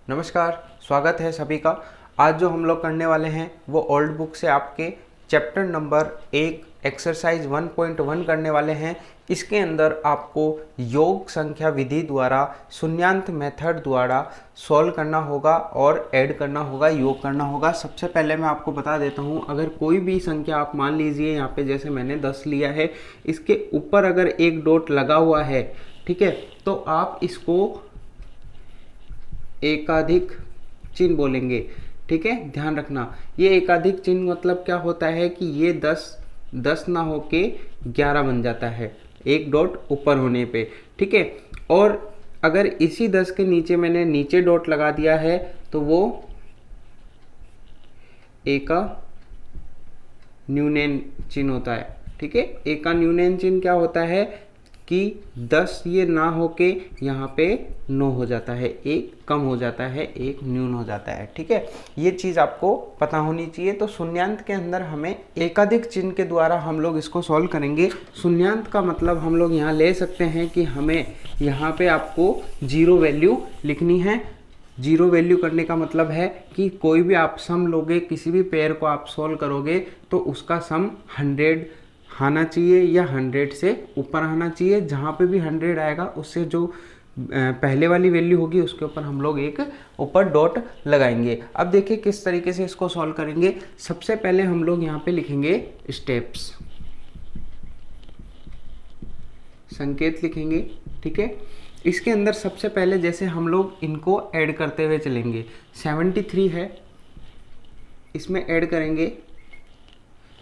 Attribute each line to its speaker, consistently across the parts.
Speaker 1: नमस्कार, स्वागत है सभी का। आज जो हम लोग करने वाले हैं वो ओल्ड बुक से आपके चैप्टर नंबर 1 एक्सरसाइज 1.1 करने वाले हैं। इसके अंदर आपको योग संख्या विधि द्वारा शून्यांत मेथड द्वारा सॉल्व करना होगा और ऐड करना होगा, योग करना होगा। सबसे पहले मैं आपको बता देता हूँ, अगर कोई भी संख्या आप मान लीजिए यहाँ पे जैसे मैंने 10 लिया है, इसके ऊपर अगर एक डॉट लगा हुआ है, ठीक है, तो आप इसको एकाधिक चिन्ह बोलेंगे। ठीक है, ध्यान रखना, ये एकाधिक चिन्ह मतलब क्या होता है कि ये 10 ना होके 11 बन जाता है एक डॉट ऊपर होने पे। ठीक है, और अगर इसी 10 के नीचे मैंने नीचे डॉट लगा दिया है तो वो एका न्यूनैन चिन्ह होता है। ठीक है, एका न्यूनैन चिन्ह क्या होता है कि 10 ये ना होके यहाँ पे 9 हो जाता है, एक कम हो जाता है, एक न्यून हो जाता है। ठीक है, ये चीज़ आपको पता होनी चाहिए। तो शून्यांत के अंदर हमें एकाधिक चिन्ह के द्वारा हम लोग इसको सॉल्व करेंगे। शून्यांत का मतलब हम लोग यहाँ ले सकते हैं कि हमें यहाँ पे आपको 0 वैल्यू लिखनी है। 0 वैल्यू करने का मतलब है कि कोई भी आप सम लोगे, किसी भी पेयर को आप सॉल्व करोगे तो उसका सम 100 आना चाहिए या 100 से ऊपर आना चाहिए। जहाँ पे भी 100 आएगा उससे जो पहले वाली वैल्यू होगी उसके ऊपर हम लोग एक ऊपर डॉट लगाएंगे। अब देखिए किस तरीके से इसको सॉल्व करेंगे। सबसे पहले हम लोग यहाँ पे लिखेंगे स्टेप्स, संकेत लिखेंगे। ठीक है, इसके अंदर सबसे पहले जैसे हम लोग इनको ऐड करते हुए चलेंगे। 73 है, इसमें ऐड करेंगे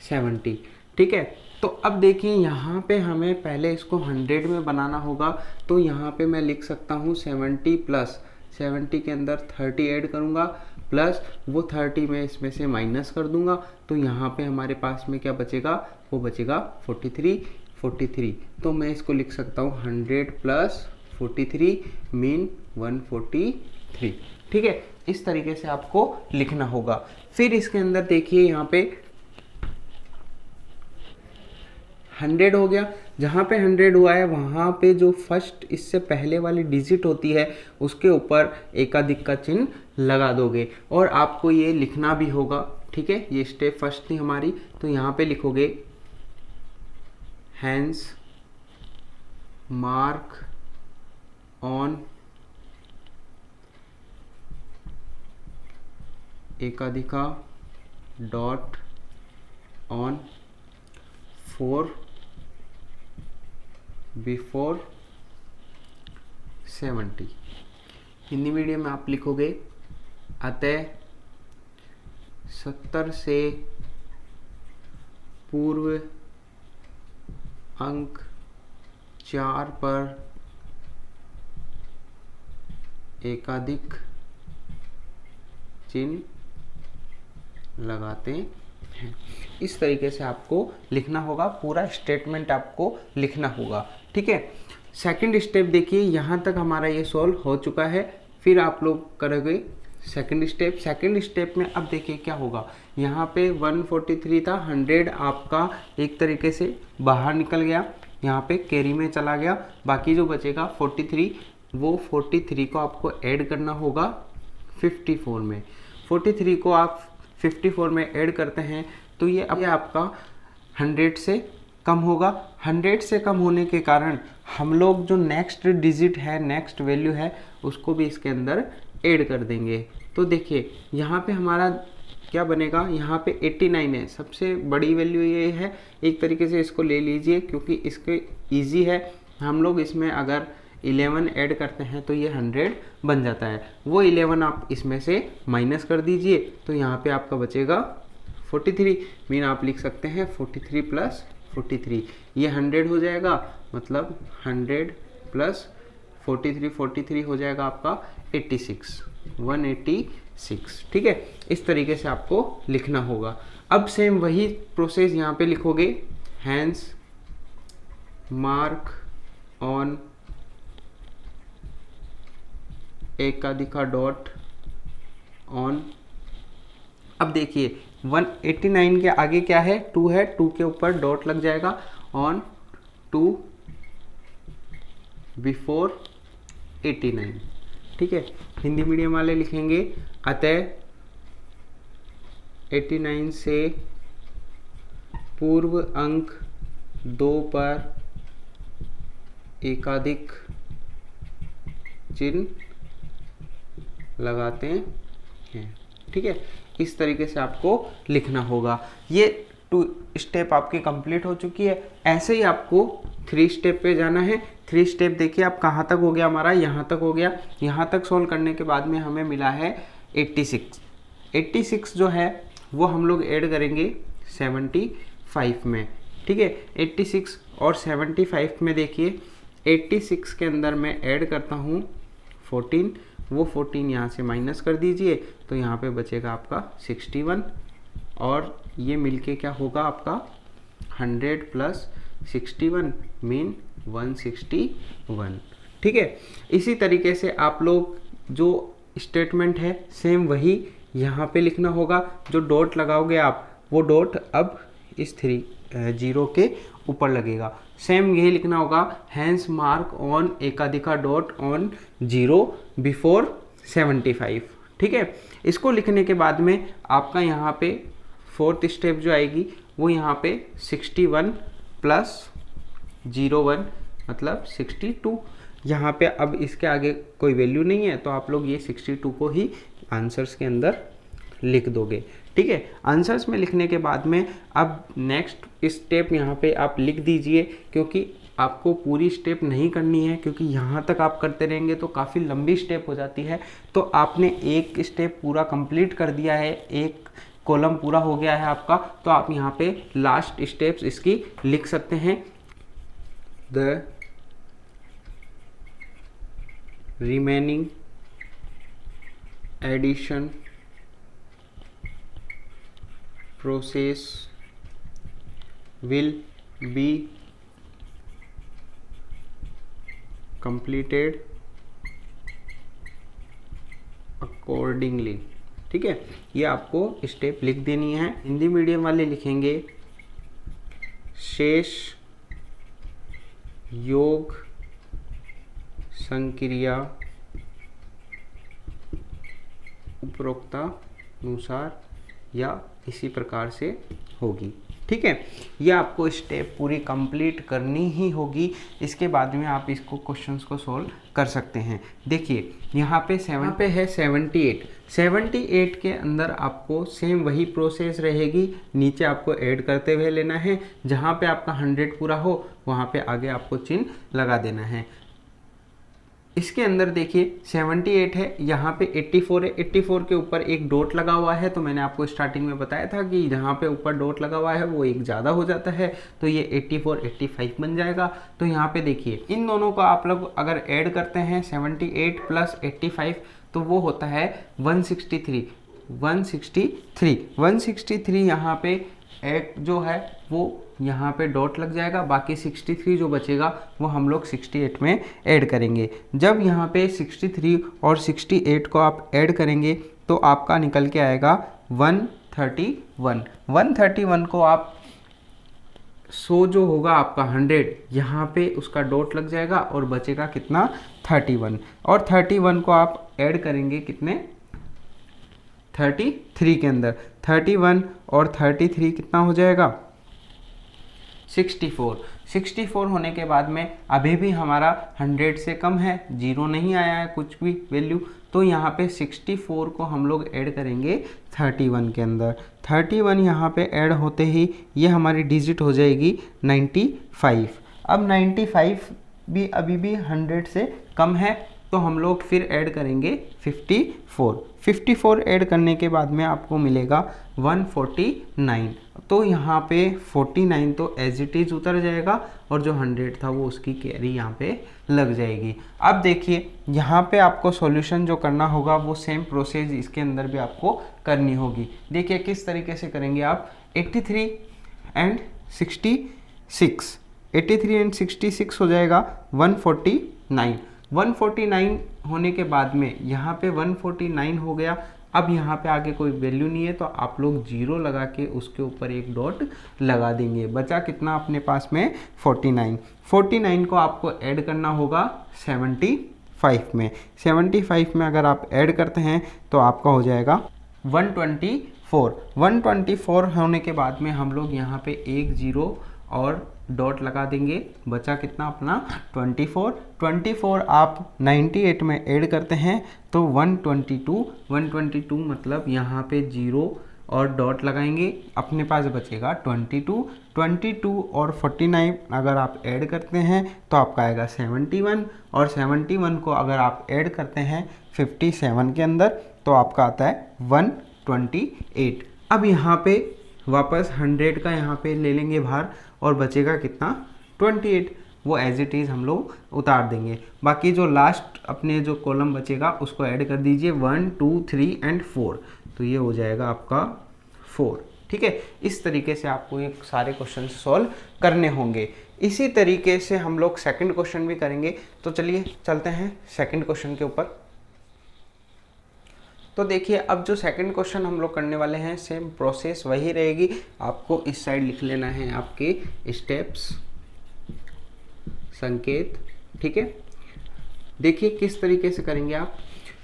Speaker 1: 70। ठीक है, तो अब देखिए यहाँ पे हमें पहले इसको 100 में बनाना होगा, तो यहाँ पे मैं लिख सकता हूँ 70 प्लस 70 के अंदर 30 ऐड करूँगा, प्लस वो 30 में इसमें से माइनस कर दूँगा, तो यहाँ पे हमारे पास में क्या बचेगा, वो बचेगा 43। तो मैं इसको लिख सकता हूँ 100 प्लस 43 मीन 143। ठीक है, इस तरीके से आपको लिखना होगा। फिर इसके अंदर देखिए यहाँ पे 100 हो गया। जहाँ पे 100 हुआ है वहाँ पे जो फर्स्ट इससे पहले वाली डिजिट होती है उसके ऊपर एकाधिक का चिन्ह लगा दोगे और आपको ये लिखना भी होगा। ठीक है, ये स्टेप फर्स्ट थी हमारी, तो यहाँ पे लिखोगे हैंस मार्क ऑन एकाधिका dot on 4 before 70। Hindi medium में आप लिखोगे अतः 70 से पूर्व अंक 4 पर एकाधिक चिन्ह लगाते हैं। इस तरीके से आपको लिखना होगा, पूरा स्टेटमेंट आपको लिखना होगा। ठीक है, सेकंड स्टेप देखिए, यहाँ तक हमारा ये सॉल्व हो चुका है। फिर आप लोग करोगे सेकंड स्टेप। सेकंड स्टेप में अब देखिए क्या होगा, यहाँ पे 143 था, 100 आपका एक तरीके से बाहर निकल गया, यहाँ पे कैरी में चला गया, बाकी जो बचेगा 43, वो 43 को आपको ऐड करना होगा 54 में। 43 को आप 54 में ऐड करते हैं तो ये अब आपका 100 से कम होगा। 100 से कम होने के कारण हम लोग जो नेक्स्ट डिजिट है, नेक्स्ट वैल्यू है, उसको भी इसके अंदर ऐड कर देंगे। तो देखिए यहाँ पे हमारा क्या बनेगा, यहाँ पे 89 है, सबसे बड़ी वैल्यू ये है। एक तरीके से इसको ले लीजिए क्योंकि इसके ईजी है। हम लोग इसमें अगर 11 ऐड करते हैं तो ये 100 बन जाता है। वो 11 आप इसमें से माइनस कर दीजिए तो यहाँ पे आपका बचेगा 43। मीन आप लिख सकते हैं 43 प्लस 43, ये 100 हो जाएगा, मतलब 100 प्लस 43 हो जाएगा आपका 186। ठीक है, इस तरीके से आपको लिखना होगा। अब सेम वही प्रोसेस यहाँ पे लिखोगे, हैंस मार्क ऑन एकाधिका डॉट ऑन। अब देखिए 189 के आगे क्या है, 2 है, 2 के ऊपर डॉट लग जाएगा, ऑन 2 बिफोर 89। ठीक है। हिंदी मीडियम वाले लिखेंगे अतः 89 से पूर्व अंक 2 पर एकाधिक चिन्ह लगाते हैं, ठीक है। इस तरीके से आपको लिखना होगा। ये 2 स्टेप आपकी कंप्लीट हो चुकी है। ऐसे ही आपको 3 स्टेप पे जाना है। 3 स्टेप देखिए आप कहाँ तक हो गया हमारा, यहाँ तक हो गया। यहाँ तक सॉल्व करने के बाद में हमें मिला है 86। 86 जो है वो हम लोग ऐड करेंगे 75 में, ठीक है। 86 और 75 में देखिए 86 के अंदर मैं ऐड करता हूँ 14, वो 14 यहाँ से माइनस कर दीजिए तो यहाँ पे बचेगा आपका 61 और ये मिलके क्या होगा आपका 100 प्लस 61 मीन 161, ठीक है। इसी तरीके से आप लोग जो स्टेटमेंट है सेम वही यहाँ पे लिखना होगा। जो डॉट लगाओगे आप वो डॉट अब इस 0 के ऊपर लगेगा। सेम यही लिखना होगा, हैंस मार्क ऑन एकाधिका डॉट ऑन 0 बिफोर 75, ठीक है। इसको लिखने के बाद में आपका यहाँ पे 4th स्टेप जो आएगी वो यहाँ पे 61 प्लस 01 मतलब 62। यहाँ पे अब इसके आगे कोई वैल्यू नहीं है तो आप लोग ये 62 को ही आंसर्स के अंदर लिख दोगे, ठीक है। आंसर्स में लिखने के बाद में अब नेक्स्ट स्टेप यहाँ पे आप लिख दीजिए, क्योंकि आपको पूरी स्टेप नहीं करनी है, क्योंकि यहाँ तक आप करते रहेंगे तो काफ़ी लंबी स्टेप हो जाती है। तो आपने एक स्टेप पूरा कंप्लीट कर दिया है, एक कॉलम पूरा हो गया है आपका, तो आप यहाँ पे लास्ट स्टेप्स इसकी लिख सकते हैं। The remaining addition process will be completed accordingly, ठीक है। ये आपको स्टेप लिख देनी है। हिंदी मीडियम वाले लिखेंगे शेष योग संक्रिया उपरोक्तानुसार या इसी प्रकार से होगी, ठीक है। ये आपको स्टेप पूरी कंप्लीट करनी ही होगी। इसके बाद में आप इसको क्वेश्चंस को सॉल्व कर सकते हैं। देखिए यहाँ पे है 78 के अंदर आपको सेम वही प्रोसेस रहेगी। नीचे आपको ऐड करते हुए लेना है, जहाँ पे आपका 100 पूरा हो वहाँ पे आगे आपको चिन्ह लगा देना है। इसके अंदर देखिए 78 है, यहाँ पे 84 है। 84 के ऊपर एक डॉट लगा हुआ है, तो मैंने आपको स्टार्टिंग में बताया था कि जहाँ पे ऊपर डॉट लगा हुआ है वो एक ज़्यादा हो जाता है, तो ये 84 85 बन जाएगा। तो यहाँ पे देखिए इन दोनों को आप लोग अगर ऐड करते हैं 78 प्लस 85 तो वो होता है 163। 163 यहाँ पे एक जो है वो यहाँ पे डॉट लग जाएगा, बाकी 63 जो बचेगा वो हम लोग 68 में ऐड करेंगे। जब यहाँ पे 63 और 68 को आप ऐड करेंगे तो आपका निकल के आएगा 131। 131 को आप 100 जो होगा आपका 100 यहाँ पे उसका डॉट लग जाएगा और बचेगा कितना 31, और 31 को आप ऐड करेंगे कितने 33 के अंदर। 31 और 33 कितना हो जाएगा 64 होने के बाद में अभी भी हमारा 100 से कम है, 0 नहीं आया है कुछ भी वैल्यू, तो यहाँ पे 64 को हम लोग ऐड करेंगे 31 के अंदर। 31 यहाँ पे ऐड होते ही ये हमारी डिजिट हो जाएगी 95। अब 95 भी अभी भी 100 से कम है, तो हम लोग फिर ऐड करेंगे 54 ऐड करने के बाद में आपको मिलेगा 149। तो यहाँ पे 49 तो एज इट इज़ उतर जाएगा और जो 100 था वो उसकी कैरी यहाँ पे लग जाएगी। अब देखिए यहाँ पे आपको सॉल्यूशन जो करना होगा वो सेम प्रोसेस इसके अंदर भी आपको करनी होगी। देखिए किस तरीके से करेंगे आप। 83 एंड 66 हो जाएगा 149। 149 होने के बाद में यहाँ पे 149 हो गया। अब यहाँ पे आगे कोई वैल्यू नहीं है तो आप लोग 0 लगा के उसके ऊपर एक डॉट लगा देंगे। बचा कितना अपने पास में 49 को आपको ऐड करना होगा 75 में। 75 में अगर आप ऐड करते हैं तो आपका हो जाएगा 124। 124 होने के बाद में हम लोग यहाँ पे एक जीरो और डॉट लगा देंगे, बचा कितना अपना 24। 24 आप 98 में ऐड करते हैं तो 122। 122 मतलब यहाँ पे जीरो और डॉट लगाएंगे, अपने पास बचेगा 22। 22 और 49 अगर आप ऐड करते हैं तो आपका आएगा 71, और 71 को अगर आप ऐड करते हैं 57 के अंदर तो आपका आता है 128। अब यहाँ पे वापस 100 का यहाँ पे ले लेंगे बाहर और बचेगा कितना 28, वो एज इट इज़ हम लोग उतार देंगे। बाकी जो लास्ट अपने जो कॉलम बचेगा उसको ऐड कर दीजिए 1 2 3 एंड 4, तो ये हो जाएगा आपका 4। ठीक है, इस तरीके से आपको ये सारे क्वेश्चन सॉल्व करने होंगे। इसी तरीके से हम लोग सेकंड क्वेश्चन भी करेंगे। तो चलिए चलते हैं सेकंड क्वेश्चन के ऊपर। तो देखिए अब जो सेकंड क्वेश्चन हम लोग करने वाले हैं सेम प्रोसेस वही रहेगी। आपको इस साइड लिख लेना है आपके स्टेप्स, संकेत। ठीक है, देखिए किस तरीके से करेंगे आप।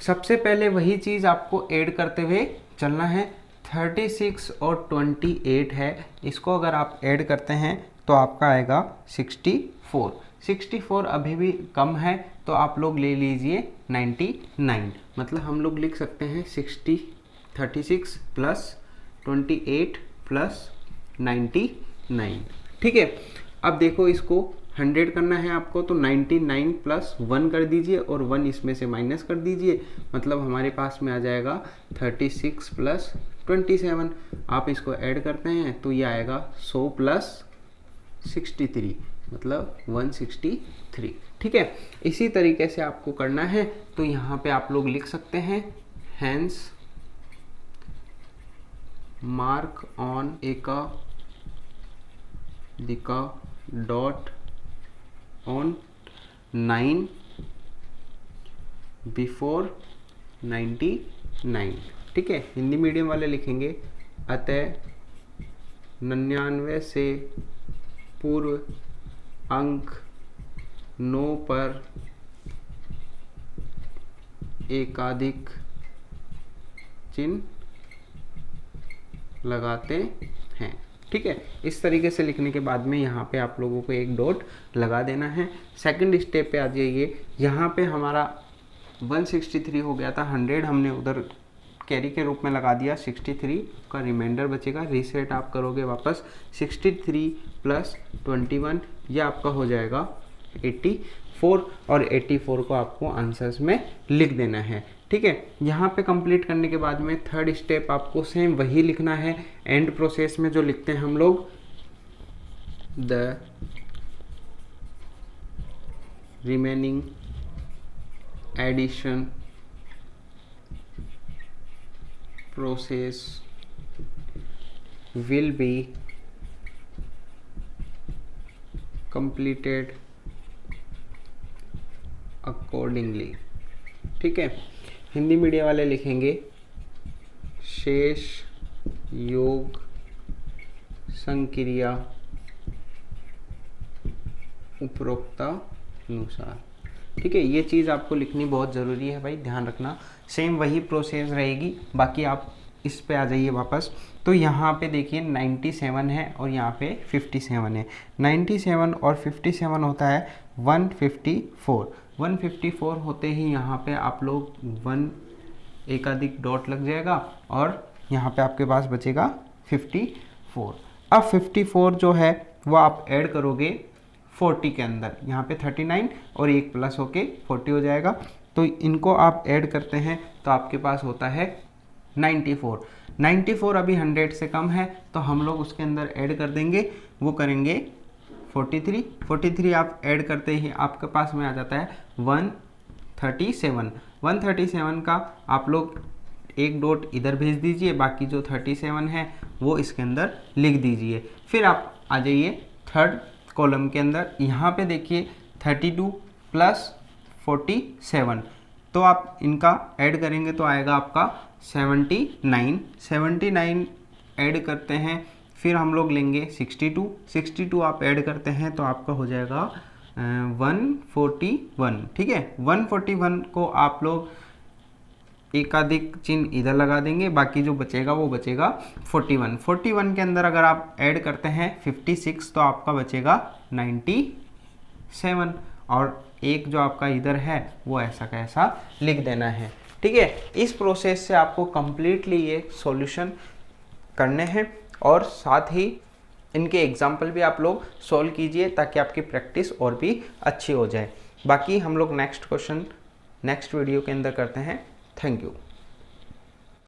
Speaker 1: सबसे पहले वही चीज़ आपको ऐड करते हुए चलना है। 36 और 28 है, इसको अगर आप ऐड करते हैं तो आपका आएगा 64। 64 अभी भी कम है तो आप लोग ले लीजिए 99। मतलब हम लोग लिख सकते हैं 36 प्लस 28 प्लस 99। ठीक है, अब देखो इसको 100 करना है आपको तो 99 प्लस 1 कर दीजिए और 1 इसमें से माइनस कर दीजिए, मतलब हमारे पास में आ जाएगा 36 प्लस 27। आप इसको ऐड करते हैं तो ये आएगा 100 प्लस 63, मतलब 163। ठीक है, इसी तरीके से आपको करना है। तो यहाँ पे आप लोग लिख सकते हैं हैंस मार्क ऑन एका दिका डॉट ऑन 9 बिफोर 99। ठीक है, हिंदी मीडियम वाले लिखेंगे अतः 99 से पूर्व अंक 9 पर एकाधिक चिन्ह लगाते हैं। ठीक है, इस तरीके से लिखने के बाद में यहाँ पे आप लोगों को एक डॉट लगा देना है। सेकंड स्टेप पे आ जाइए। यहाँ पे हमारा 163 हो गया था, 100 हमने उधर कैरी के रूप में लगा दिया, 63 का रिमाइंडर बचेगा। रीसेट आप करोगे वापस 63 प्लस 21, ये आपका हो जाएगा 84, और 84 को आपको आंसर्स में लिख देना है। ठीक है, यहाँ पे कंप्लीट करने के बाद में थर्ड स्टेप आपको सेम वही लिखना है। एंड प्रोसेस में जो लिखते हैं हम लोग the remaining addition process will be completed accordingly। ठीक है, हिंदी मीडियम वाले लिखेंगे शेष योग संक्रिया उपरोक्तानुसार। ठीक है, ये चीज़ आपको लिखनी बहुत ज़रूरी है भाई, ध्यान रखना। सेम वही प्रोसेस रहेगी, बाकी आप इस पे आ जाइए वापस। तो यहाँ पे देखिए 97 है और यहाँ पे 57 है। 97 और 57 होता है 154। 154 होते ही यहाँ पे आप लोग 1 एकाधिक डॉट लग जाएगा और यहाँ पे आपके पास बचेगा 54। अब 54 जो है वो आप ऐड करोगे 40 के अंदर, यहाँ पे 39 और एक प्लस होके 40 हो जाएगा। तो इनको आप ऐड करते हैं तो आपके पास होता है 94। 94 अभी 100 से कम है तो हम लोग उसके अंदर ऐड कर देंगे, वो करेंगे 43। 43 आप ऐड करते ही आपके पास में आ जाता है 137। 137 का आप लोग एक डॉट इधर भेज दीजिए, बाकी जो 37 है वो इसके अंदर लिख दीजिए। फिर आप आ जाइए थर्ड कॉलम के अंदर। यहाँ पे देखिए 32 प्लस 47, तो आप इनका ऐड करेंगे तो आएगा आपका 79। 79 ऐड करते हैं, फिर हम लोग लेंगे 62। 62 आप ऐड करते हैं तो आपका हो जाएगा 141, ठीक है। 141 को आप लोग एकाधिक चिन्ह इधर लगा देंगे, बाकी जो बचेगा वो बचेगा 41। 41 के अंदर अगर आप ऐड करते हैं 56 तो आपका बचेगा 97, और एक जो आपका इधर है वो ऐसा का ऐसा लिख देना है, ठीक है। इस प्रोसेस से आपको कंप्लीटली ये सॉल्यूशन करने हैं, और साथ ही इनके एग्जाम्पल भी आप लोग सॉल्व कीजिए ताकि आपकी प्रैक्टिस और भी अच्छी हो जाए। बाकी हम लोग नेक्स्ट क्वेश्चन नेक्स्ट वीडियो के अंदर करते हैं। Thank you.